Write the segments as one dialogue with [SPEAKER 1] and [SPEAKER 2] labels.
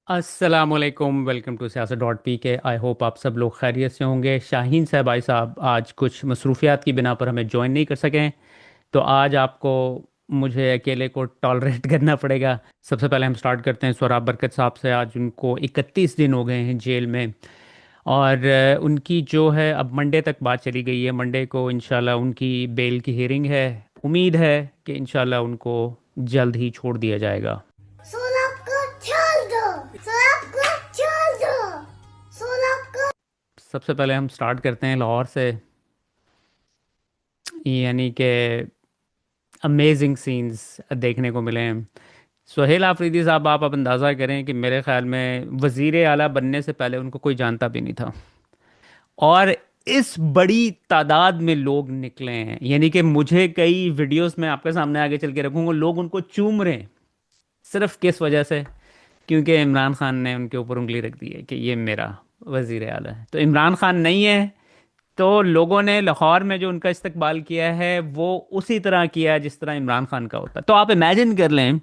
[SPEAKER 1] अस्सलामुअलैकुम, welcome to सियासत dot P के। आई होप आप सब लोग खैरियत से होंगे। शाहीन साहब भाई साहब आज कुछ मसरूफियात की बिना पर हमें ज्वाइन नहीं कर सकें, तो आज आपको मुझे अकेले को टॉलरेट करना पड़ेगा। सबसे पहले हम स्टार्ट करते हैं सोराब बरकत साहब से। आज उनको 31 दिन हो गए हैं जेल में, और उनकी जो है अब मंडे तक बात चली गई है। मंडे को इंशाल्लाह उनकी बेल की हियरिंग है। उम्मीद है कि इंशाल्लाह उनको जल्द ही छोड़ दिया जाएगा।
[SPEAKER 2] सोलह को छोड़ दो। सोलह को छोड़ दो। सोलह को
[SPEAKER 1] सबसे पहले हम स्टार्ट करते हैं लाहौर से। यानी कि अमेजिंग सीन्स देखने को मिले हैं। सुहेल आफरीदी साहब, आप अब अंदाज़ा करें कि मेरे ख्याल में वज़ीर आला बनने से पहले उनको कोई जानता भी नहीं था, और इस बड़ी तादाद में लोग निकले हैं। यानी कि मुझे कई वीडियोस में आपके सामने आगे चल के रखूंगा, लोग उनको चूम रहे हैं। सिर्फ किस वजह से? क्योंकि इमरान खान ने उनके ऊपर उंगली रख दी है कि ये मेरा वज़ीर आला है। तो इमरान खान नहीं है, तो लोगों ने लाहौर में जो उनका इस्तकबाल किया है वो उसी तरह किया है जिस तरह इमरान खान का होता है। तो आप इमेजिन कर लें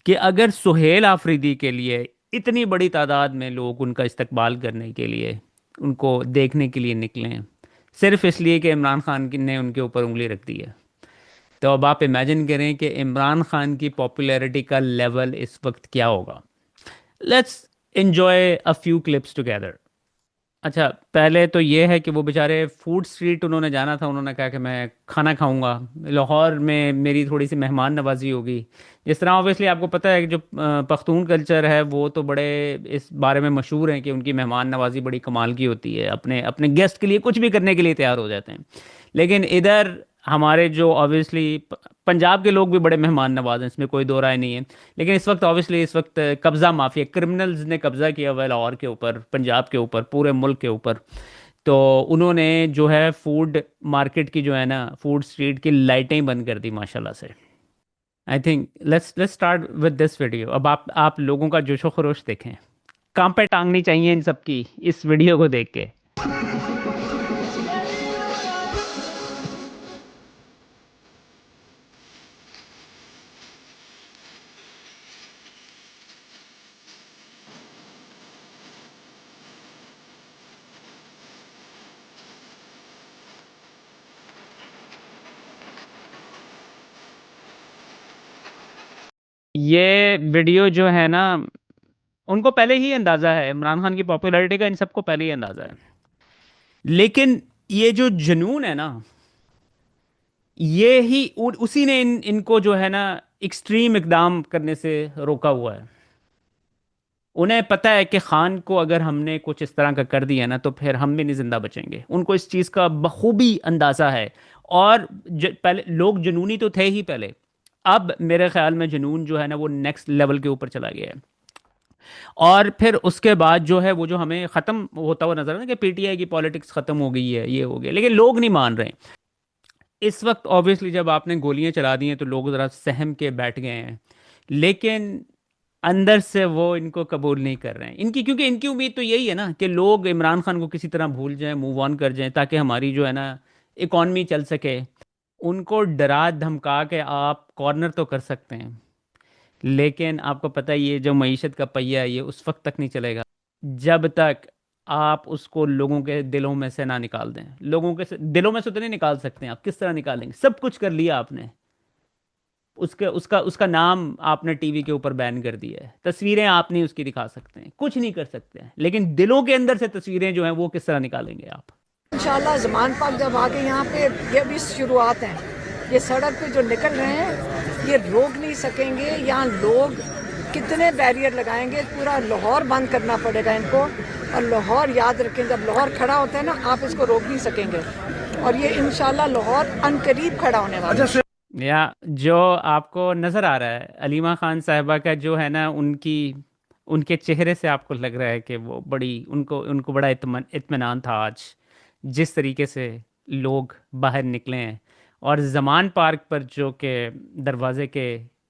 [SPEAKER 1] कि अगर सुहेल आफरीदी के लिए इतनी बड़ी तादाद में लोग उनका इस्तकबाल करने के लिए, उनको देखने के लिए निकले हैं, सिर्फ इसलिए कि इमरान खान ने उनके ऊपर उंगली रख दी है, तो अब आप इमेजिन करें कि इमरान खान की पॉपुलैरिटी का लेवल इस वक्त क्या होगा। Let's enjoy a few clips together. अच्छा, पहले तो ये है कि वो बेचारे फूड स्ट्रीट उन्होंने जाना था। उन्होंने कहा कि मैं खाना खाऊंगा, लाहौर में मेरी थोड़ी सी मेहमान नवाजी होगी। जिस तरह ऑब्वियसली आपको पता है कि जो पख्तून कल्चर है वो तो बड़े इस बारे में मशहूर हैं कि उनकी मेहमान नवाजी बड़ी कमाल की होती है। अपने अपने गेस्ट के लिए कुछ भी करने के लिए तैयार हो जाते हैं। लेकिन इधर हमारे जो ऑब्वियसली पंजाब के लोग भी बड़े मेहमान नवाज हैं, इसमें कोई दो राय नहीं है। लेकिन इस वक्त ऑब्वियसली इस वक्त कब्ज़ा माफिया क्रिमिनल्स ने कब्ज़ा किया हुआ है लाहौर के ऊपर, पंजाब के ऊपर, पूरे मुल्क के ऊपर। तो उन्होंने जो है फूड मार्केट की जो है ना, फूड स्ट्रीट की लाइटें बंद कर दी माशाल्लाह से। I think let's start with this video. अब आप लोगों का जोशो खरोश देखें। कहाँ पे टांगनी चाहिए इन सबकी इस वीडियो को देख के। ये वीडियो जो है ना, उनको पहले ही अंदाजा है इमरान खान की पॉपुलैरिटी का, इन सबको पहले ही अंदाजा है। लेकिन ये जो जुनून है ना, ये ही उसी ने इनको जो है ना एक्सट्रीम इकदाम करने से रोका हुआ है। उन्हें पता है कि खान को अगर हमने कुछ इस तरह का कर दिया ना तो फिर हम भी नहीं जिंदा बचेंगे। उनको इस चीज़ का बखूबी अंदाजा है। और पहले लोग जुनूनी तो थे ही पहले, अब मेरे ख्याल में जुनून जो है ना वो नेक्स्ट लेवल के ऊपर चला गया है। और फिर उसके बाद जो है वो जो हमें ख़त्म होता हुआ नजर है ना कि पीटीआई की पॉलिटिक्स ख़त्म हो गई है, ये हो गया, लेकिन लोग नहीं मान रहे। इस वक्त ऑब्वियसली जब आपने गोलियां चला दी हैं तो लोग ज़रा सहम के बैठ गए हैं, लेकिन अंदर से वो इनको कबूल नहीं कर रहे हैं इनकी, क्योंकि इनकी उम्मीद तो यही है ना कि लोग इमरान खान को किसी तरह भूल जाएं, मूव ऑन कर जाएं, ताकि हमारी जो है ना इकॉनमी चल सके। उनको डरा धमका के आप कॉर्नर तो कर सकते हैं, लेकिन आपको पता है ये जो मईशत का पहिया है ये उस वक्त तक नहीं चलेगा जब तक आप उसको लोगों के दिलों में से ना निकाल दें। लोगों के दिलों में से तो नहीं निकाल सकते हैं, आप किस तरह निकालेंगे? सब कुछ कर लिया आपने, उसके उसका उसका नाम आपने टीवी के ऊपर बैन कर दिया है, तस्वीरें आप नहीं उसकी दिखा सकते हैं, कुछ नहीं कर सकते हैं, लेकिन दिलों के अंदर से तस्वीरें जो हैं वो किस तरह निकालेंगे आप?
[SPEAKER 3] इंशाल्लाह ज़मान पाक जब आके यहाँ पे, ये भी शुरुआत है। ये सड़क पे जो निकल रहे हैं ये रोक नहीं सकेंगे। यहाँ लोग कितने बैरियर लगाएंगे, पूरा लाहौर बंद करना पड़ेगा इनको। और लाहौर याद रखें, जब लाहौर खड़ा होता है ना आप इसको रोक नहीं सकेंगे। और ये इंशाल्लाह लाहौर अनकरीब खड़ा होने वाला है।
[SPEAKER 1] या जो आपको नजर आ रहा है अलीमा खान साहिबा का जो है ना, उनकी उनके चेहरे से आपको लग रहा है कि वो बड़ी उनको उनको बड़ा इत्मीनान था आज, जिस तरीके से लोग बाहर निकले हैं। और जमान पार्क पर जो के दरवाजे के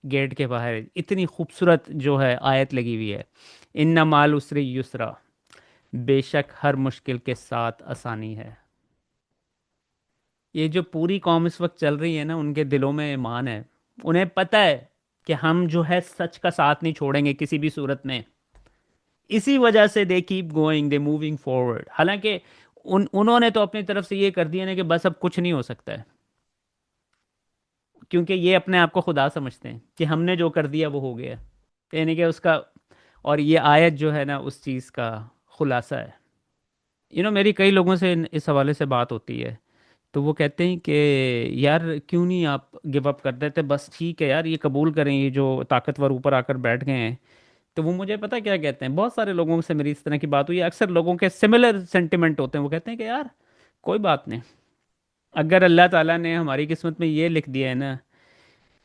[SPEAKER 1] गेट के बाहर इतनी खूबसूरत जो है आयत लगी हुई है, इन्ना माल उसरी युसरा, बेशक हर मुश्किल के साथ आसानी है। ये जो पूरी कौम इस वक्त चल रही है ना, उनके दिलों में ईमान है। उन्हें पता है कि हम जो है सच का साथ नहीं छोड़ेंगे किसी भी सूरत में। इसी वजह से they keep going, they moving forward. हालांकि उन्होंने तो अपनी तरफ से ये कर दिया ना कि बस अब कुछ नहीं हो सकता है, क्योंकि ये अपने आप को खुदा समझते हैं कि हमने जो कर दिया वो हो गया, यानी कि उसका। और ये आयत जो है ना उस चीज़ का खुलासा है। मेरी कई लोगों से इस हवाले से बात होती है, तो वो कहते हैं कि यार क्यों नहीं आप गिव अप कर देते, बस ठीक है यार ये कबूल करें, ये जो ताकतवर ऊपर आकर बैठ गए हैं। तो वो मुझे पता क्या कहते हैं, बहुत सारे लोगों से मेरी इस तरह की बात हुई है, अक्सर लोगों के सिमिलर सेंटिमेंट होते हैं। वो कहते हैं कि यार कोई बात नहीं, अगर अल्लाह ताला ने हमारी किस्मत में ये लिख दिया है ना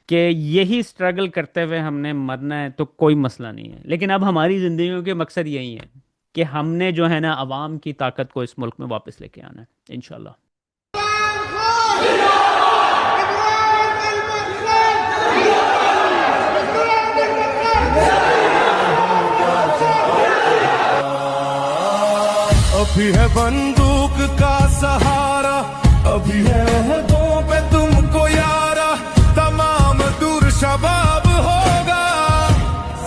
[SPEAKER 1] कि यही स्ट्रगल करते हुए हमने मरना है, तो कोई मसला नहीं है। लेकिन अब हमारी ज़िंदगियों के मकसद यही है कि हमने जो है ना अवाम की ताकत को इस मुल्क में वापस लेके आना है, इंशाल्लाह।
[SPEAKER 4] अभी है बंदूक का सहारा, अभी है ओहदों पे तुमको यारा, तमाम दूर शबाब होगा,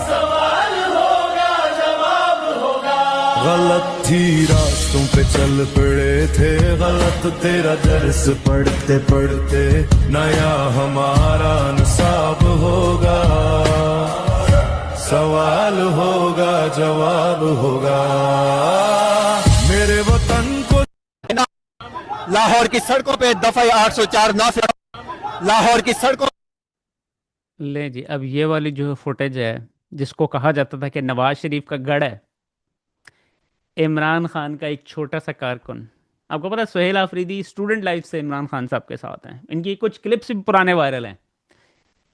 [SPEAKER 4] सवाल होगा जवाब होगा। गलत थी रास्तों पे चल पड़े थे, गलत तेरा दर्स पढ़ते पढ़ते, नया हमारा नसाब होगा, सवाल होगा जवाब होगा। मेरे वतन को
[SPEAKER 5] लाहौर की सड़कों पे दफा 804 नाफिज, लाहौर की सड़कों।
[SPEAKER 1] ले जी, अब ये वाली जो फुटेज है, जिसको कहा जाता था कि नवाज शरीफ का गढ़ है, इमरान खान का एक छोटा सा कारकुन। आपको पता है सुहेल आफरीदी स्टूडेंट लाइफ से इमरान खान साहब के साथ हैं, इनकी कुछ क्लिप्स भी पुराने वायरल हैं,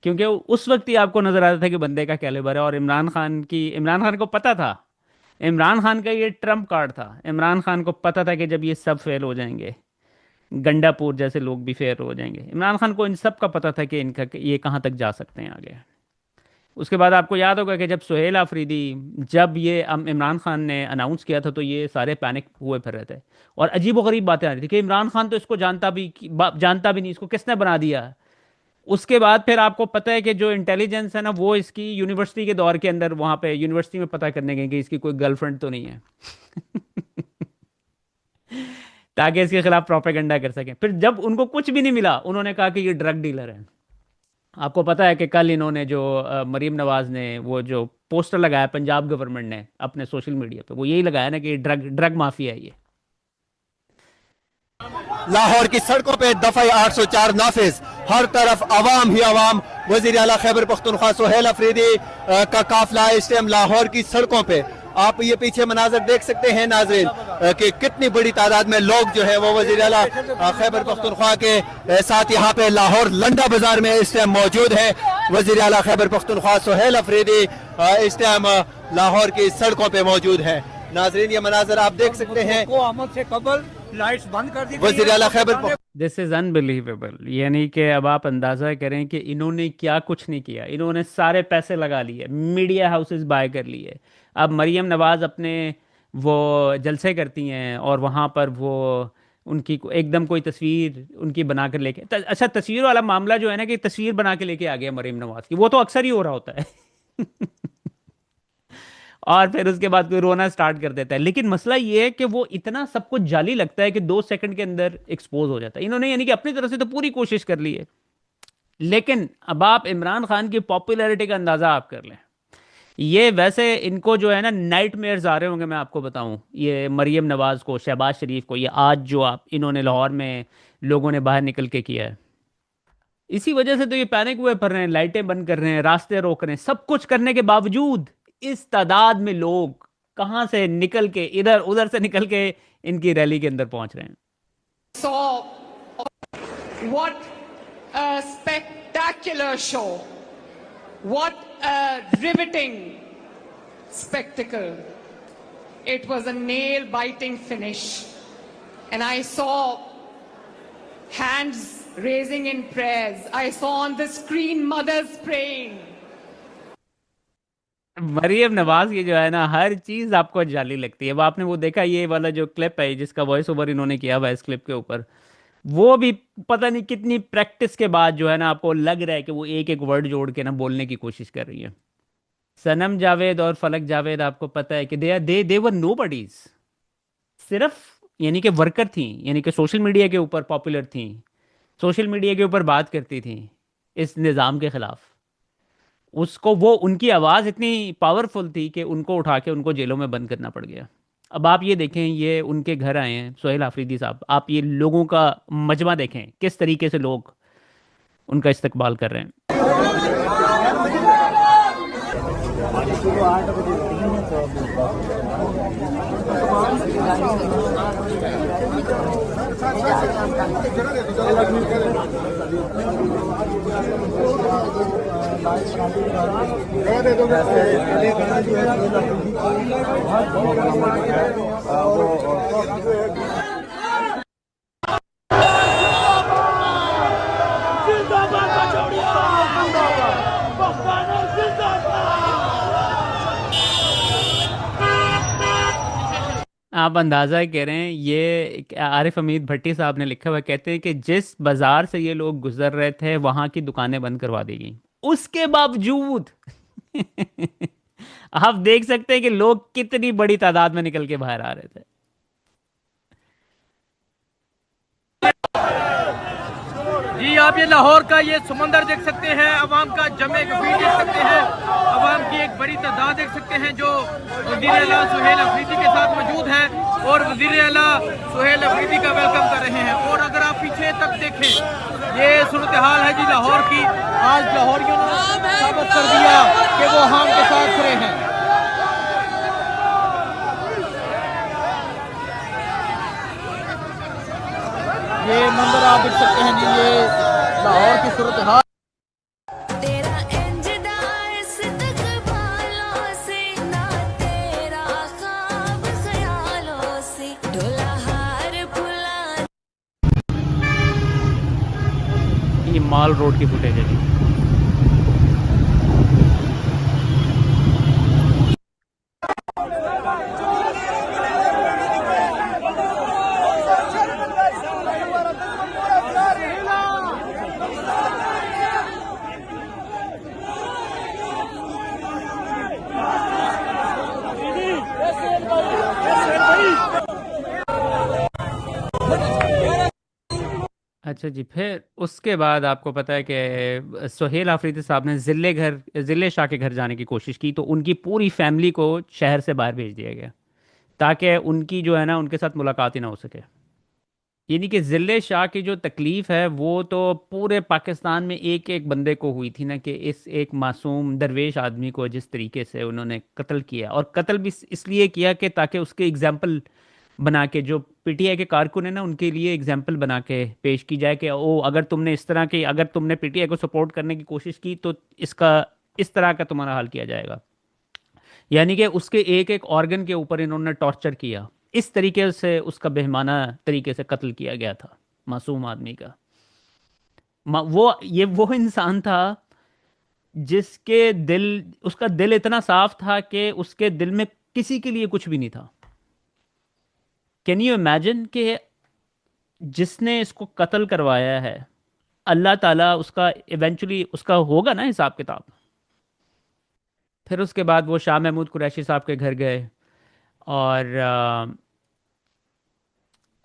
[SPEAKER 1] क्योंकि उस वक्त ही आपको नजर आता था कि बंदे का कैलिबर है। और इमरान खान को पता था, इमरान खान का ये ट्रम्प कार्ड था। इमरान खान को पता था कि जब ये सब फेल हो जाएंगे, गंडापुर जैसे लोग भी फेल हो जाएंगे, इमरान खान को इन सब का पता था कि इनका ये कहाँ तक जा सकते हैं आगे। उसके बाद आपको याद होगा कि जब सुहेल आफरीदी, जब ये इमरान खान ने अनाउंस किया था, तो ये सारे पैनिक हुए फिर रहे थे, और अजीब व गरीब बातें आ रही थी कि इमरान खान तो इसको जानता भी नहीं, इसको किसने बना दिया। उसके बाद फिर आपको पता है कि जो इंटेलिजेंस है ना, वो इसकी यूनिवर्सिटी के दौर के अंदर वहाँ पे यूनिवर्सिटी में पता करने गए कि इसकी कोई गर्लफ्रेंड तो नहीं है ताकि इसके खिलाफ प्रोपेगेंडा कर सकें। फिर जब उनको कुछ भी नहीं मिला, उन्होंने कहा कि ये ड्रग डीलर है। आपको पता है कि कल इन्होंने जो मरीम नवाज ने वो जो पोस्टर लगाया पंजाब गवर्नमेंट ने अपने सोशल मीडिया पे, वो यही लगाया ना कि ड्रग ड्रग माफिया है ये।
[SPEAKER 5] लाहौर की सड़कों पे दफा 804 नाफिज, हर तरफ अवाम ही अवाम। वजीर आला खैबर पख्तूनख्वा सुहेल अफरीदी का काफिला इस टाइम लाहौर की सड़कों पे। आप ये पीछे मनाजर देख सकते हैं नाजरीन कि कितनी बड़ी तादाद में लोग जो है वो वजीर आला खैबर पख्तूनख्वा के साथ यहाँ पे लाहौर लंडा बाजार में इस टाइम मौजूद है। वजीर आला खैबर पख्तूनख्वा सुहेल अफरीदी इस टाइम लाहौर की सड़कों पे मौजूद है। नाजरीन ये मनाजर आप देख सकते हैं।
[SPEAKER 3] लाइट्स बंद कर दी।
[SPEAKER 5] वजीर आला खैबर,
[SPEAKER 1] दिस इज अनबिलीवेबल, यानी कि अब आप अंदाजा करें कि इन्होंने क्या कुछ नहीं किया। इन्होंने सारे पैसे लगा लिए, मीडिया हाउसेस बाय कर लिए। अब मरियम नवाज अपने वो जलसे करती हैं, और वहाँ पर वो उनकी एकदम कोई तस्वीर उनकी बना कर लेके अच्छा, तस्वीर वाला मामला जो है ना कि तस्वीर बना के लेके आ गया मरियम नवाज की, वो तो अक्सर ही हो रहा होता है और फिर उसके बाद कोई रोना स्टार्ट कर देता है। लेकिन मसला ये है कि वो इतना सब कुछ जाली लगता है कि 2 सेकंड के अंदर एक्सपोज हो जाता है। इन्होंने यानी कि अपनी तरफ से तो पूरी कोशिश कर ली है, लेकिन अब आप इमरान खान की पॉपुलैरिटी का अंदाजा आप कर लें। ये वैसे इनको जो है ना नाइटमेयर्स आ रहे होंगे, मैं आपको बताऊं, ये मरियम नवाज को, शहबाज शरीफ को, ये आज जो आप इन्होंने लाहौर में लोगों ने बाहर निकल के किया है, इसी वजह से तो ये पैनिक हुए पड़ रहे हैं, लाइटें बंद कर रहे हैं, रास्ते रोक रहे हैं। सब कुछ करने के बावजूद इस तादाद में लोग कहां से निकल के, इधर उधर से निकल के इनकी रैली के अंदर पहुंच रहे हैं।
[SPEAKER 6] Saw what a spectacular show, what a riveting spectacle. It was a nail-biting finish, and I saw hands raising in prayers. I saw on the screen mothers praying.
[SPEAKER 1] Maryam Nawaz की जो है ना हर चीज आपको जाली लगती है। अब आपने वो देखा, ये वाला जो क्लिप है जिसका वॉइस ओवर इन्होंने किया हुआ है इस क्लिप के ऊपर, वो भी पता नहीं कितनी प्रैक्टिस के बाद जो है ना, आपको लग रहा है कि वो एक एक वर्ड जोड़ के ना बोलने की कोशिश कर रही है। सनम जावेद और फलक जावेद, आपको पता है कि दे वर नोबडीज। सिर्फ यानी कि वर्कर थी, यानी कि सोशल मीडिया के ऊपर पॉपुलर थी, सोशल मीडिया के ऊपर बात करती थी इस निज़ाम के खिलाफ। उसको वो उनकी आवाज़ इतनी पावरफुल थी कि उनको उठा के उनको जेलों में बंद करना पड़ गया। अब आप ये देखें, ये उनके घर आए हैं सोहेल आफरीदी साहब, आप ये लोगों का मजमा देखें किस तरीके से लोग उनका इस्तकबाल कर रहे हैं। आप अंदाज़ा कह रहे हैं, ये आरिफ हमीद भट्टी साहब ने लिखा हुआ है, कहते हैं कि जिस बाजार से ये लोग गुजर रहे थे वहां की दुकानें बंद करवा दी गई, उसके बावजूद आप देख सकते हैं कि लोग कितनी बड़ी तादाद में निकल के बाहर आ रहे थे।
[SPEAKER 7] जी आप ये लाहौर का ये समंदर देख सकते हैं, अवाम का जमे गफीर देख सकते हैं, अवाम की एक बड़ी तादाद देख सकते हैं जो वज़ीर आला सुहेल अफरीदी के साथ मौजूद है और वज़ीर आला सुहेल अफरीदी का वेलकम कर रहे हैं। और अगर आप पीछे तक देखें, ये सूरत हाल है जी लाहौर की। आज लाहौरियों ने साबित कर दिया कि वो हम के साथ खड़े हैं। ये मंजर आप देख सकते हैं जी, ये लाहौर की सूरत हाल।
[SPEAKER 8] तेरा इंजदार इस्तकबालों से ना, तेरा ख्वाब ख्यालों से ढोला हार फुला।
[SPEAKER 1] ये माल रोड की फुटेज है जी। अच्छा जी, फिर उसके बाद आपको पता है कि सुहेल आफरीदी साहब ने ज़िले शाह के घर जाने की कोशिश की, तो उनकी पूरी फैमिली को शहर से बाहर भेज दिया गया ताकि उनकी जो है ना उनके साथ मुलाकात ही ना हो सके। यानी कि ज़िले शाह की जो तकलीफ़ है वो तो पूरे पाकिस्तान में एक एक बंदे को हुई थी ना, कि इस एक मासूम दरवेश आदमी को जिस तरीके से उन्होंने कत्ल किया, और कत्ल भी इसलिए किया कि ताकि उसके एग्जाम्पल बना के जो पीटीआई के कारकुन है ना उनके लिए एग्जाम्पल बना के पेश की जाए कि ओ अगर तुमने इस तरह की, अगर तुमने पीटीआई को सपोर्ट करने की कोशिश की तो इसका इस तरह का तुम्हारा हाल किया जाएगा। यानी कि उसके एक एक ऑर्गन के ऊपर इन्होंने टॉर्चर किया, इस तरीके से उसका बेहमाना तरीके से कत्ल किया गया था मासूम आदमी का। वो इंसान था जिसके दिल, उसका दिल इतना साफ था कि उसके दिल में किसी के लिए कुछ भी नहीं था। कैन यू इमेजिन कि जिसने इसको कत्ल करवाया है, अल्लाह ताला उसका इवेंचुअली उसका होगा ना हिसाब किताब। फिर उसके बाद वो शाह महमूद कुरैशी साहब के घर गए और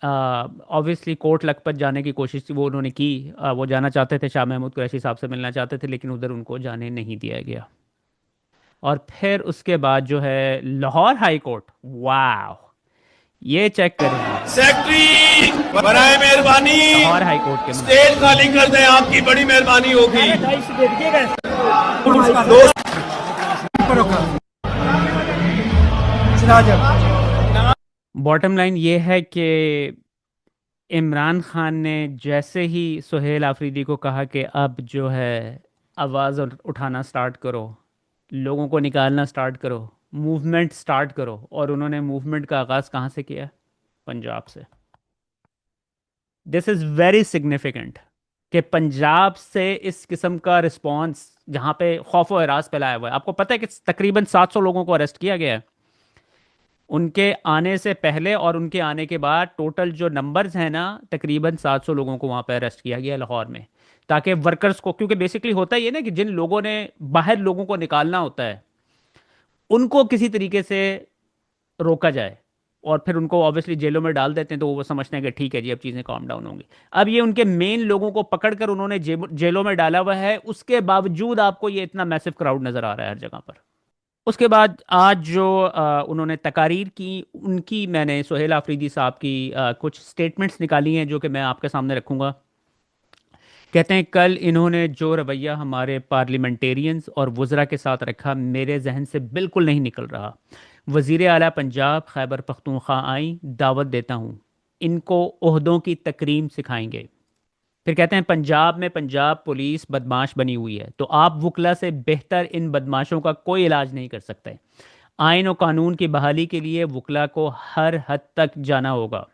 [SPEAKER 1] ऑब्वियसली कोट लखपत जाने की कोशिश वो उन्होंने की। वो जाना चाहते थे, शाह महमूद कुरैशी साहब से मिलना चाहते थे, लेकिन उधर उनको जाने नहीं दिया गया। और फिर उसके बाद जो है लाहौर हाई कोर्ट, वाह, ये चेक करें
[SPEAKER 4] सेक्रेटरी बनाए मेहरबानी,
[SPEAKER 1] लाहौर हाई कोर्ट के
[SPEAKER 4] स्टेज खाली कर दें, आपकी बड़ी मेहरबानी होगी।
[SPEAKER 1] बॉटम लाइन ये है कि इमरान खान ने जैसे ही सुहेल आफरीदी को कहा कि अब जो है आवाज़ उठाना स्टार्ट करो, लोगों को निकालना स्टार्ट करो, मूवमेंट स्टार्ट करो, और उन्होंने मूवमेंट का आगाज़ कहाँ से किया? पंजाब से। दिस इज़ वेरी सिग्निफिकेंट कि पंजाब से इस किस्म का रिस्पॉन्स, जहाँ पे खौफ व हरास फैलाया हुआ है। आपको पता है कि तकरीबन 700 लोगों को अरेस्ट किया गया है। उनके आने से पहले और उनके आने के बाद टोटल जो नंबर्स हैं ना, तकरीबन 700 लोगों को वहाँ पे अरेस्ट किया गया लाहौर में, ताकि वर्कर्स को, क्योंकि बेसिकली होता ही है ना कि जिन लोगों ने बाहर लोगों को निकालना होता है उनको किसी तरीके से रोका जाए, और फिर उनको ऑब्वियसली जेलों में डाल देते हैं, तो वो समझते हैं कि ठीक है जी अब चीज़ें काम डाउन होंगी। अब ये उनके मेन लोगों को पकड़कर उन्होंने जेलों में डाला हुआ है, उसके बावजूद आपको ये इतना मैसिव क्राउड नज़र आ रहा है हर जगह पर। उसके बाद आज जो उन्होंने तकारीर की, उनकी मैंने सुहेल आफरीदी साहब की कुछ स्टेटमेंट्स निकाली हैं जो कि मैं आपके सामने रखूँगा। कहते हैं कल इन्होंने जो रवैया हमारे पार्लियामेंटेरियंस और वज़रा के साथ रखा मेरे जहन से बिल्कुल नहीं निकल रहा। वज़ीर आला पंजाब खैबर पख्तूनख्वा आई, दावत देता हूँ, इनको ओहदों की तकरीम सिखाएंगे। फिर कहते हैं पंजाब में पंजाब पुलिस बदमाश बनी हुई है, तो आप वकला से बेहतर इन बदमाशों का कोई इलाज नहीं कर सकते। आइन और कानून की बहाली के लिए वकला को हर हद तक जाना होगा।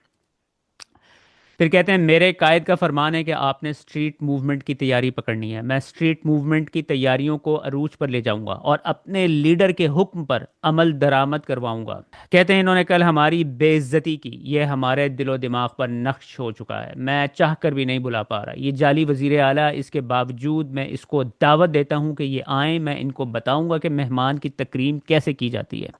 [SPEAKER 1] फिर कहते हैं मेरे कायद का फरमान है कि आपने स्ट्रीट मूवमेंट की तैयारी पकड़नी है। मैं स्ट्रीट मूवमेंट की तैयारियों को अरूज पर ले जाऊंगा और अपने लीडर के हुक्म पर अमल दरामद करवाऊंगा। कहते हैं इन्होंने कल हमारी बेइज्जती की, यह हमारे दिलो दिमाग पर नक्श हो चुका है, मैं चाह कर भी नहीं बुला पा रहा। ये जाली वजीर आला, इसके बावजूद मैं इसको दावत देता हूँ कि ये आएँ, मैं इनको बताऊँगा कि मेहमान की तकरीम कैसे की जाती है।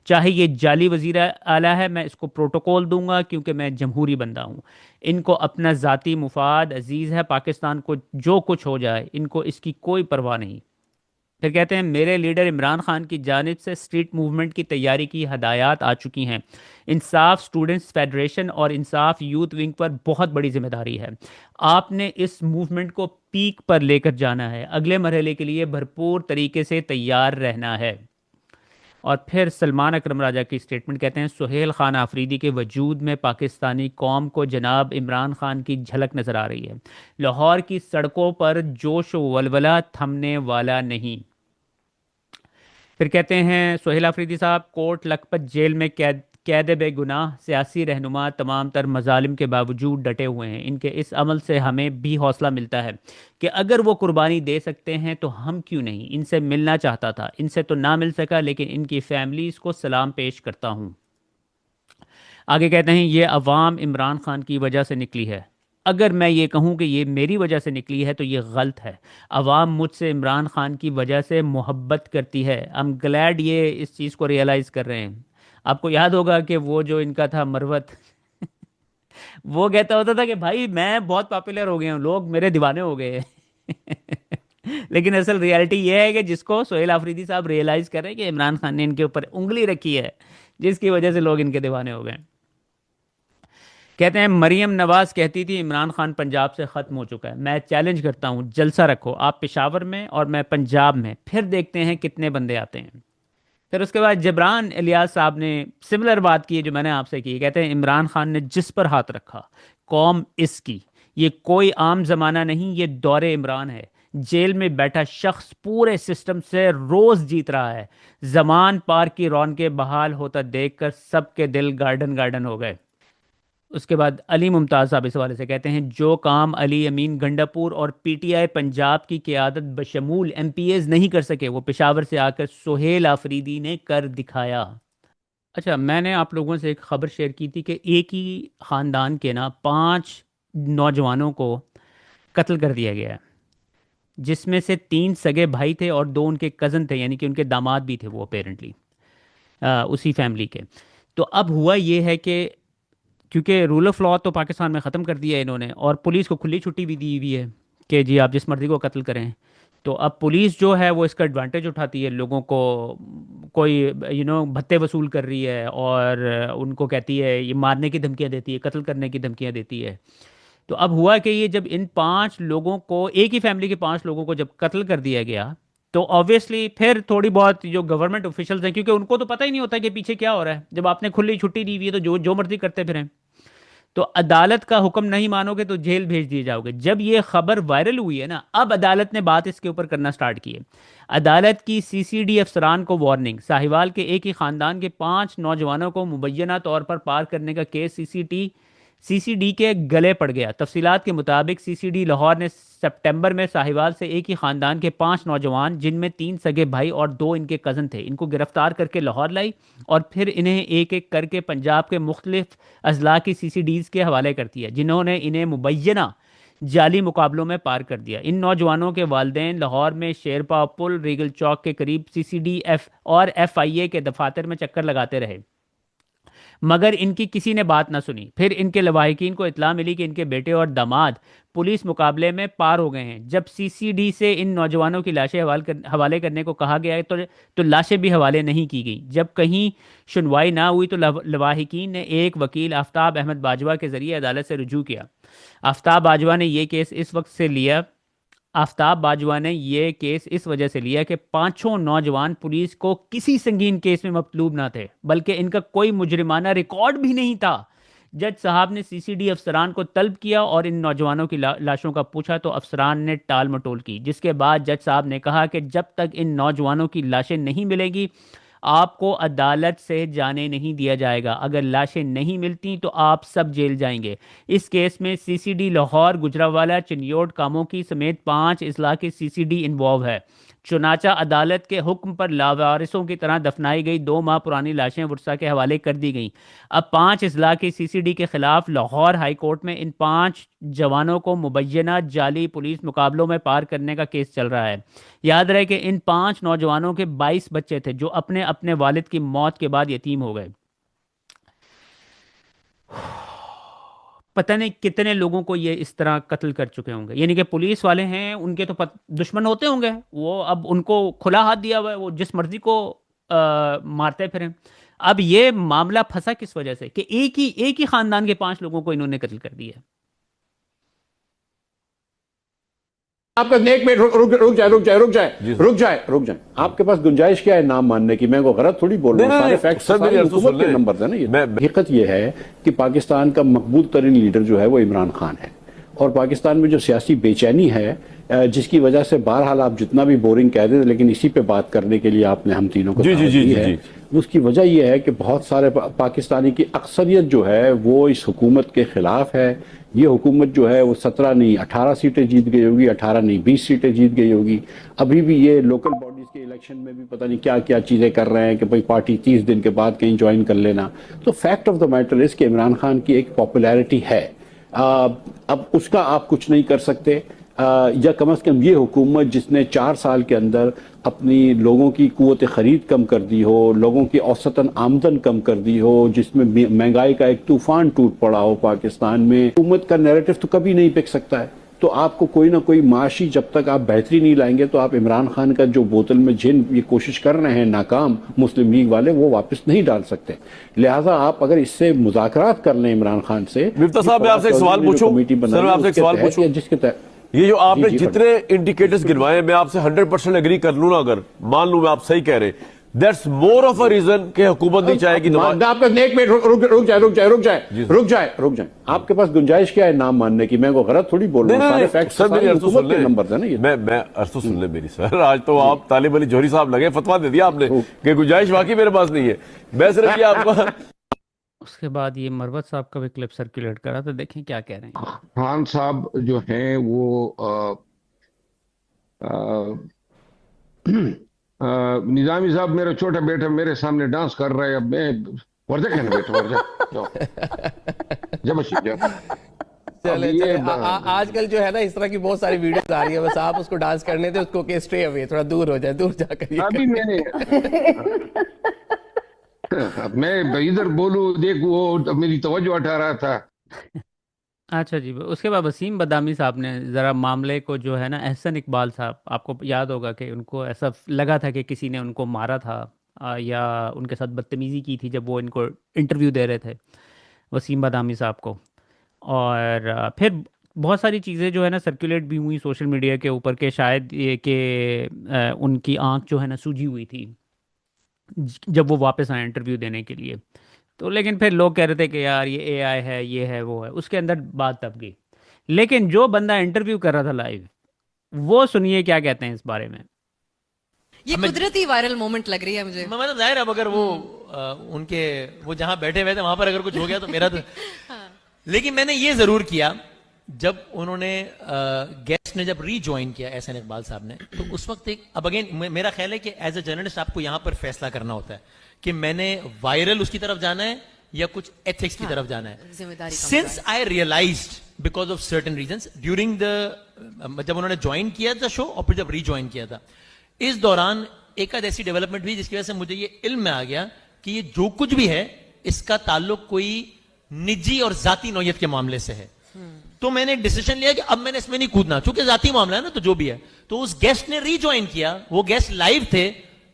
[SPEAKER 1] चाहे ये जाली वजीर आला है, मैं इसको प्रोटोकॉल दूंगा क्योंकि मैं जमहूरी बंदा हूँ। इनको अपना ज़ाती मुफाद अजीज़ है, पाकिस्तान को जो कुछ हो जाए इनको इसकी कोई परवाह नहीं। फिर कहते हैं मेरे लीडर इमरान खान की जानिब से स्ट्रीट मूवमेंट की तैयारी की हदायत आ चुकी हैं। इंसाफ स्टूडेंट्स फेडरेशन और इंसाफ यूथ विंग पर बहुत बड़ी जिम्मेदारी है। आपने इस मूवमेंट को पीक पर लेकर जाना है, अगले मरहले के लिए भरपूर तरीके से तैयार रहना है। और फिर सलमान अकरम राजा की स्टेटमेंट, कहते हैं सुहेल खान आफरीदी के वजूद में पाकिस्तानी कौम को जनाब इमरान खान की झलक नज़र आ रही है। लाहौर की सड़कों पर जोश व वलवला थमने वाला नहीं। फिर कहते हैं सुहेल आफरीदी साहब कोट लखपत जेल में कैद बेगुनाह सियासी रहनुमा तमाम तर मजालिम के बावजूद डटे हुए हैं। इनके इस अमल से हमें भी हौसला मिलता है कि अगर वो कुर्बानी दे सकते हैं तो हम क्यों नहीं। इनसे मिलना चाहता था, इनसे तो ना मिल सका, लेकिन इनकी फैमिलीज़ को सलाम पेश करता हूँ। आगे कहते हैं ये अवाम इमरान खान की वजह से निकली है। अगर मैं ये कहूँ कि ये मेरी वजह से निकली है तो ये गलत है। अवाम मुझसे इमरान खान की वजह से मोहब्बत करती है। आई एम ग्लैड ये इस चीज़ को रियलाइज़ कर रहे हैं। आपको याद होगा कि वो जो इनका था मरवत वो कहता होता था कि भाई मैं बहुत पॉपुलर हो गया हूँ, लोग मेरे दीवाने हो गए हैं लेकिन असल रियलिटी ये है कि जिसको सुहेल आफरीदी साहब रियलाइज़ कर रहे हैं कि इमरान खान ने इनके ऊपर उंगली रखी है, जिसकी वजह से लोग इनके दीवाने हो गए। कहते हैं मरियम नवाज कहती थी इमरान खान पंजाब से ख़त्म हो चुका है। मैं चैलेंज करता हूँ, जलसा रखो आप पेशावर में और मैं पंजाब में, फिर देखते हैं कितने बंदे आते हैं। फिर उसके बाद जबरान इलियास साहब ने सिमिलर बात की जो मैंने आपसे की। कहते हैं इमरान खान ने जिस पर हाथ रखा कौम इसकी, ये कोई आम जमाना नहीं, ये दौरे इमरान है। जेल में बैठा शख्स पूरे सिस्टम से रोज जीत रहा है। जमान पार्क की रौनकें बहाल होता देखकर सबके दिल गार्डन गार्डन हो गए। उसके बाद अली मुमताज़ साहब इस हवाले से कहते हैं जो काम अली अमीन गंडापुर और पीटीआई पंजाब की क़यादत बशमूल एमपीएज नहीं कर सके, वो पेशावर से आकर सुहेल आफरीदी ने कर दिखाया। अच्छा, मैंने आप लोगों से एक ख़बर शेयर की थी कि एक ही ख़ानदान के ना 5 नौजवानों को कत्ल कर दिया गया है, जिसमें से 3 सगे भाई थे और 2 उनके कज़न थे, यानी कि उनके दामाद भी थे वो अपेरेंटली उसी फैमिली के। तो अब हुआ ये है कि क्योंकि रूल ऑफ लॉ तो पाकिस्तान में ख़त्म कर दिया है इन्होंने, और पुलिस को खुली छुट्टी भी दी हुई है कि जी आप जिस मर्ज़ी को कत्ल करें। तो अब पुलिस जो है वो इसका एडवांटेज उठाती है, लोगों को कोई भत्ते वसूल कर रही है और उनको कहती है, ये मारने की धमकियाँ देती है, कत्ल करने की धमकियाँ देती है। तो अब हुआ कि ये जब इन 5 लोगों को, एक ही फैमिली के 5 लोगों को जब कत्ल कर दिया गया, तो ऑब्वियसली फिर थोड़ी बहुत जो गवर्नमेंट ऑफिशियल्स हैं, क्योंकि उनको तो पता ही नहीं होता कि पीछे क्या हो रहा है, जब आपने खुली छुट्टी दी हुई है तो जो जो मर्जी करते फिरें, तो अदालत का हुक्म नहीं मानोगे तो जेल भेज दिए जाओगे। जब ये खबर वायरल हुई है ना, अब अदालत ने बात इसके ऊपर करना स्टार्ट की है। अदालत की सीसीडी अफसरान को वार्निंग, साहिवाल के एक ही ख़ानदान के 5 नौजवानों को मुबैना तौर पर पार करने का केस सीसीडी के गले पड़ गया। तफसीलात के मुताबिक सीसीडी लाहौर ने सितंबर में साहिवाल से एक ही ख़ानदान के 5 नौजवान, जिनमें 3 सगे भाई और 2 इनके कज़न थे, इनको गिरफ्तार करके लाहौर लाई और फिर इन्हें एक एक करके पंजाब के मुख्तलिफ अजला की सीसीडीज़ के हवाले कर दिया, जिन्होंने इन्हें मुबैना जाली मुकाबलों में पार कर दिया। इन नौजवानों के वालिदैन लाहौर में शेरपा पुल, रीगल चौक के करीब सीसीडी एफ और FIA के दफातर में चक्कर लगाते रहे, मगर इनकी किसी ने बात ना सुनी। फिर इनके लवाहिकीन को इत्ला मिली कि इनके बेटे और दामाद पुलिस मुकाबले में पार हो गए हैं। जब सीसीडी से इन नौजवानों की लाशें हवाले करने को कहा गया तो लाशें भी हवाले नहीं की गई। जब कहीं सुनवाई ना हुई तो लवाहिकीन ने एक वकील आफ्ताब अहमद बाजवा के ज़रिए अदालत से रुजू किया। आफ्ताब बाजवा ने ये केस इस वजह से लिया कि 5 नौजवान पुलिस को किसी संगीन केस में मतलूब ना थे, बल्कि इनका कोई मुजरिमाना रिकॉर्ड भी नहीं था। जज साहब ने सीसीडी अफसरान को तलब किया और इन नौजवानों की लाशों का पूछा तो अफसरान ने टाल मटोल की, जिसके बाद जज साहब ने कहा कि जब तक इन नौजवानों की लाशें नहीं मिलेगी आपको अदालत से जाने नहीं दिया जाएगा। अगर लाशें नहीं मिलती तो आप सब जेल जाएंगे। इस केस में सीसीडी लाहौर, गुजरावाला, चिन्योट, कामोकी समेत 5 अजला की सीसीडी इन्वॉल्व है। चुनाचा अदालत के हुक्म पर लावारिसों की तरह दफनाई गई 2 माह पुरानी लाशें वुरसा के हवाले कर दी गईं। अब 5 अजला की सीसीडी के खिलाफ लाहौर हाई कोर्ट में इन 5 जवानों को मुबैना जाली पुलिस मुकाबलों में पार करने का केस चल रहा है। याद रहे कि इन 5 नौजवानों के 22 बच्चे थे जो अपने अपने वालिद की मौत के बाद यतीम हो गए। पता नहीं कितने लोगों को ये इस तरह कत्ल कर चुके होंगे। यानी कि पुलिस वाले हैं, उनके तो दुश्मन होते होंगे, वो अब उनको खुला हाथ दिया हुआ है, वो जिस मर्जी को मारते फिरें। अब ये मामला फंसा किस वजह से कि एक ही खानदान के 5 लोगों को इन्होंने कत्ल कर दिया।
[SPEAKER 9] आपका एक मिनट रुक जाए। आपके पास गुंजाइश क्या है नाम मानने की? मैं को गलत थोड़ी बोल रहा हूँ, सारे फैक्ट्स सारे हुकूमत के नंबर है ना। ये हकीकत ये है कि पाकिस्तान का मकबूल तरीन लीडर जो है वो इमरान खान है, और पाकिस्तान में जो सियासी बेचैनी है जिसकी वजह से बहरहाल आप जितना भी बोरिंग कह दें, लेकिन इसी पे बात करने के लिए आपने हम तीनों को दी है। उसकी वजह यह है कि बहुत सारे पाकिस्तानी की अक्सरियत जो है वो इस हुकूमत के खिलाफ है। ये हुकूमत जो है वो 17 नहीं 18 सीटें जीत गई होगी, 18 नहीं 20 सीटें जीत गई होगी। अभी भी ये लोकल बॉडीज के इलेक्शन में भी पता नहीं क्या क्या चीज़ें कर रहे हैं कि भाई पार्टी 30 दिन के बाद कहीं ज्वाइन कर लेना। तो fact of the matter is कि इमरान खान की एक पॉपुलैरिटी है। अब उसका आप कुछ नहीं कर सकते, या कम से कम ये हुकूमत जिसने 4 साल के अंदर अपनी लोगों की कुव्वत ख़रीद कम कर दी हो, लोगों की औसतन आमदन कम कर दी हो, जिसमें महंगाई का एक तूफान टूट पड़ा हो पाकिस्तान में, हुकूमत का नैरेटिव तो कभी नहीं बिक सकता है। तो आपको कोई ना कोई माशी, जब तक आप बेहतरी नहीं लाएंगे तो आप इमरान खान का जो बोतल में जिन ये कोशिश कर रहे हैं नाकाम मुस्लिम लीग वाले, वो वापस नहीं डाल सकते। लिहाजा आप अगर इससे मुज़ाकरात कर लें इमरान खान से।
[SPEAKER 10] मिफ्ता साहब मैं आपसे एक सवाल पूछूं, जिसके तहत ये जो आपने जितने इंडिकेटर्स गिनवाए, मैं आपसे 100% एग्री कर लूं ना, अगर मान लूं मैं आप सही कह रहे, that's more of a reason कि हुकूमत नहीं चाहेगी।
[SPEAKER 9] आपका एक मिनट रुक जाए। आपके पास गुंजाइश क्या है नाम मानने की? मैं को गलत थोड़ी बोल रहा हूँ, सारे फैक्ट्स सारे हुकूमत के नंबर है ना। ये
[SPEAKER 10] मैं अर्ज तो सुन ले मेरी सर, आज तो आप तालिब अली जौहरी साहब लगे, फतवा दे दिया आपने कि गुंजाइश वाकई मेरे पास नहीं है। मैं सिर्फ ये आपका
[SPEAKER 1] उसके बाद ये मरवत साहब का भी क्लिप सर्कुलेट करा, तो देखें क्या कह रहे हैं।
[SPEAKER 11] खान साहब जो हैं वो निजामी साहब मेरा छोटा बेटा मेरे सामने डांस कर रहा है। अब मैं वर्जा कहना बेटा वर्जा
[SPEAKER 12] चले आजकल जो है ना इस तरह की बहुत सारी वीडियोस आ रही है, बस आप उसको डांस करने थे, उसको के स्टे अवे, थोड़ा दूर हो जाए, दूर जाकर
[SPEAKER 11] अभी मैंने मैं इधर बोलूं देख वो मेरी तवज्जो हटा रहा था।
[SPEAKER 1] अच्छा जी, उसके बाद वसीम बदामी साहब ने ज़रा मामले को जो है ना, एहसन इकबाल साहब, आपको याद होगा कि उनको ऐसा लगा था कि किसी ने उनको मारा था या उनके साथ बदतमीज़ी की थी जब वो इनको इंटरव्यू दे रहे थे, वसीम बदामी साहब को। और फिर बहुत सारी चीज़ें जो है ना सर्कुलेट भी हुई सोशल मीडिया के ऊपर कि शायद ये कि उनकी आँख जो है ना सूजी हुई थी जब वो वापस आए इंटरव्यू देने के लिए। तो लेकिन फिर लोग कह रहे थे कि यार ये AI है, ये है, वो है, उसके अंदर बात तब गई। लेकिन जो बंदा इंटरव्यू कर रहा था लाइव, वो सुनिए क्या कहते हैं इस बारे में।
[SPEAKER 13] ये कुदरती वायरल मोमेंट लग रही है मुझे।
[SPEAKER 7] मतलब जाहिर है, अब अगर वो उनके वो जहां बैठे हुए थे वहां पर अगर कुछ हो गया तो मेरा तो
[SPEAKER 14] लेकिन मैंने ये जरूर किया, जब उन्होंने गेस्ट ने जब रीजॉइन किया एहसान इकबाल साहब ने, तो उस वक्त एक, अब अगेन मेरा ख्याल है कि एज ए जर्नलिस्ट आपको यहां पर फैसला करना होता है कि मैंने वायरल उसकी तरफ जाना है या कुछ एथिक्स की तरफ जाना है। Since I realized because of certain reasons during the, जब उन्होंने ज्वाइन किया था शो और फिर जब रीजॉइन किया था, इस दौरान एक आध ऐसी डेवलपमेंट हुई जिसकी वजह से मुझे ये इल्म में आ गया कि ये जो कुछ भी है इसका ताल्लुक कोई निजी और जाती नौयत के मामले से है। तो मैंने डिसीजन लिया कि अब मैंने इसमें नहीं कूदना, चूंकि जाती मामला है ना, तो जो भी है। तो उस गेस्ट ने रीजॉइन किया, वो गेस्ट लाइव थे,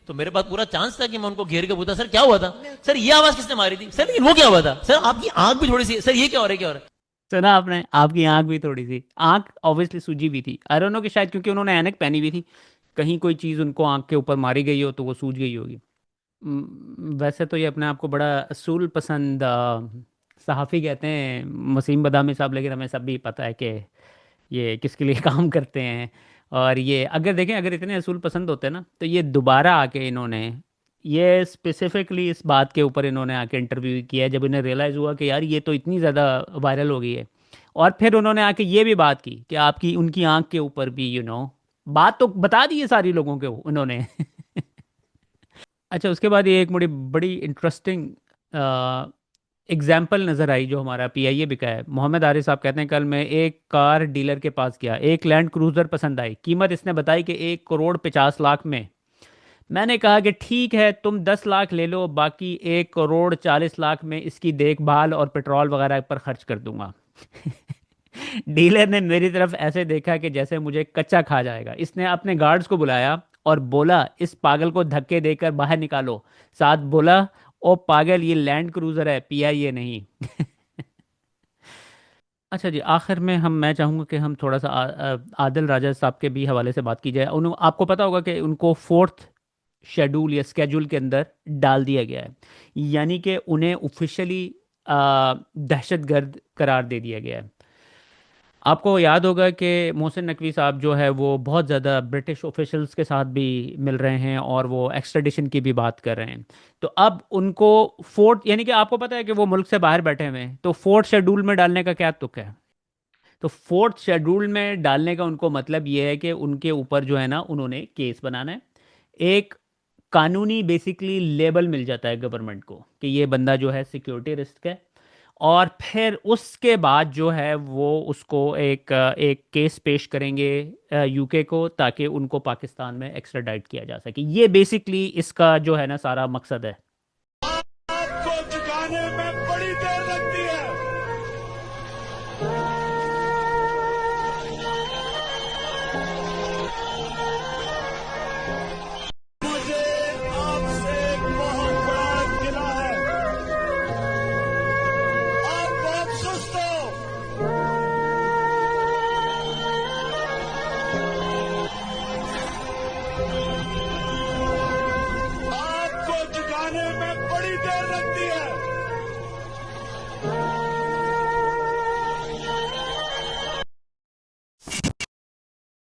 [SPEAKER 14] तो मेरे पास पूरा चांस था कि मैं उनको घेर के पूछा, सर क्या हुआ था, सर ये आवाज किसने मारी थी, सर लेकिन वो क्या हुआ था, सर आपकी आंख भी थोड़ी सी, सर ये क्या हो रहा है, क्या हो रहा है।
[SPEAKER 1] सुना आपने, आपकी आंख भी थोड़ी सी, आंख ऑब्वियसली सूजी भी थी। आई डोंट नो कि शायद क्योंकि उन्होंने ऐनक पहनी हुई थी, कहीं कोई चीज़ उनको आंख के ऊपर मारी गई हो तो वो सूज गई होगी। वैसे तो ये अपने आप को बड़ा असूल पसंद सहाफ़ी कहते हैं वसीम बदामी साहब, लेकिन हमें सब भी पता है कि ये किसके लिए काम करते हैं। और ये अगर देखें, अगर इतने असूल पसंद होते हैं ना, तो ये दोबारा आके इन्होंने ये स्पेसिफिकली इस बात के ऊपर इन्होंने आके इंटरव्यू किया जब इन्हें रियलाइज़ हुआ कि यार ये तो इतनी ज़्यादा वायरल हो गई है। और फिर उन्होंने आके ये भी बात की कि आपकी उनकी आंख के ऊपर भी बात तो बता दी है सारी लोगों के उन्होंने। अच्छा, उसके बाद ये एक बड़ी इंटरेस्टिंग एग्जाम्पल नज़र आई जो हमारा PIA बिका है। मोहम्मद आरिफ साहब कहते हैं, कल मैं एक कार डीलर के पास गया, एक लैंड क्रूज़र पसंद आई, कीमत इसने बताई कि 1,50,00,000 में। मैंने कहा कि ठीक है, तुम 10 लाख ले लो, बाकी 1,40,00,000 में इसकी देखभाल और पेट्रोल वगैरह पर खर्च कर दूंगा। डीलर ने मेरी तरफ ऐसे देखा कि जैसे मुझे कच्चा खा जाएगा। इसने अपने गार्ड्स को बुलाया और बोला, इस पागल को धक्के देकर बाहर निकालो। साथ बोला, ओ पागल, ये लैंड क्रूज़र है, PIA नहीं। अच्छा जी, आखिर में मैं चाहूँगा कि हम थोड़ा सा आदिल राजा साहब के भी हवाले से बात की जाए। आपको पता होगा कि उनको 4th शेड्यूल या स्केड्यूल के अंदर डाल दिया गया है, यानी कि उन्हें ऑफिशियली दहशतगर्द करार दे दिया गया है। आपको याद होगा कि मोहसिन नकवी साहब जो है वो बहुत ज़्यादा ब्रिटिश ऑफिशियल्स के साथ भी मिल रहे हैं और वो एक्स्ट्राडिशन की भी बात कर रहे हैं। तो अब उनको 4th, यानी कि आपको पता है कि वो मुल्क से बाहर बैठे हुए हैं, तो 4th शेड्यूल में डालने का क्या तुक है। तो 4th शेड्यूल में डालने का उनको मतलब ये है कि उनके ऊपर जो है ना, उन्होंने केस बनाना है। एक कानूनी बेसिकली लेबल मिल जाता है गवर्नमेंट को कि ये बंदा जो है सिक्योरिटी रिस्क है, और फिर उसके बाद जो है वो उसको एक केस पेश करेंगे UK को, ताकि उनको पाकिस्तान में एक्स्ट्राडाइट किया जा सके। ये बेसिकली इसका जो है ना सारा मकसद है।
[SPEAKER 4] आपको चुकाने में बड़ी देर लगती है,